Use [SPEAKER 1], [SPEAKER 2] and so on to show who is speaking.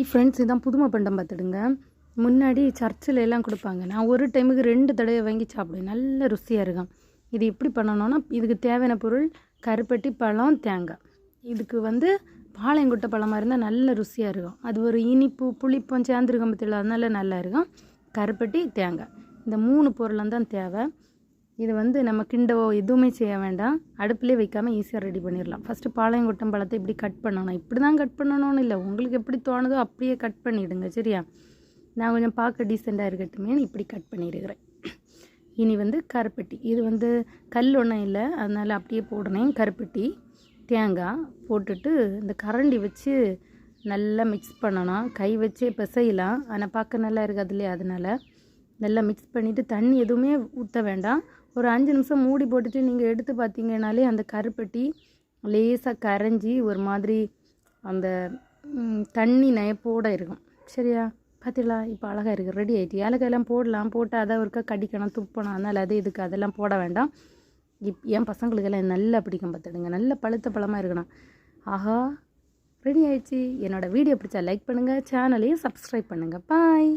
[SPEAKER 1] Friends இதான் புதுமை பண்டம் பார்த்துடுங்க. முன்னாடி சர்ச்சில் எல்லாம் கொடுப்பாங்க. நான் ஒரு டைமுக்கு 2 தடவை வாங்கி சாப்பிடுவேன். நல்ல ருசியாக இருக்கும். இது எப்படி பண்ணணும்னா, இதுக்கு தேவையான பொருள் கருப்பட்டி, பழம், தேங்காய். இதுக்கு பாளையங்கொட்டை பழமாக இருந்தால் நல்ல ருசியாக இருக்கும். அது ஒரு இனிப்பு புளிப்பும் சேர்ந்துருக்கும் பற்றில, அதனால நல்லா இருக்கும். கருப்பட்டி, தேங்காய், இந்த 3 பொருளும் தான் தேவை. இது நம்ம கிண்டவோ எதுவுமே செய்ய வேண்டாம். அடுப்புலேயே வைக்காமல் ஈஸியாக ரெடி பண்ணிடலாம். ஃபஸ்ட்டு பாளையங்கொட்டம் பழத்தை இப்படி கட் பண்ணணும். இப்படி தான் கட் பண்ணணும்னு இல்லை, உங்களுக்கு எப்படி தோணுதோ அப்படியே கட் பண்ணிவிடுங்க. சரியா? நான் கொஞ்சம் பார்க்க டீசெண்டாக இருக்கட்டுமே இப்படி கட் பண்ணியிருக்கிறேன். இனி கருப்பட்டி. இது கல் ஒன்றும் இல்லை, அதனால் அப்படியே போடுறேன். கருப்பட்டி, தேங்காய் போட்டுட்டு இந்த கரண்டி வச்சு நல்லா மிக்ஸ் பண்ணணும். கை வச்சே பிசையலாம், ஆனால் பார்க்க நல்லா இருக்காது இல்லையா? அதனால் நல்லா மிக்ஸ் பண்ணிவிட்டு தண்ணி எதுவுமே ஊற்ற வேண்டாம். ஒரு 5 நிமிஷம் மூடி போட்டுட்டு நீங்கள் எடுத்து பார்த்தீங்கன்னாலே அந்த கருப்பட்டி லேசாக கரைஞ்சி ஒரு மாதிரி அந்த தண்ணி நயப்போடு இருக்கும். சரியா? பார்த்தீங்களா? இப்போ அழகாக இருக்குது, ரெடி ஆகிட்டு. ஏலக்காயெல்லாம் போடலாம், போட்டு அதை ஒருக்கா கடிக்கணும், துப்பணும். அதனால் இதுக்கு அதெல்லாம் போட வேண்டாம். என் பசங்களுக்கெல்லாம் நல்லா பிடிக்கும் பார்த்துடுங்க. நல்ல பழுத்த பழமாக இருக்கணும். ஆஹா, ரெடி ஆயிடுச்சு. என்னோடய வீடியோ பிடிச்சா லைக் பண்ணுங்கள், சேனலையும் சப்ஸ்கிரைப் பண்ணுங்கள். பாய்.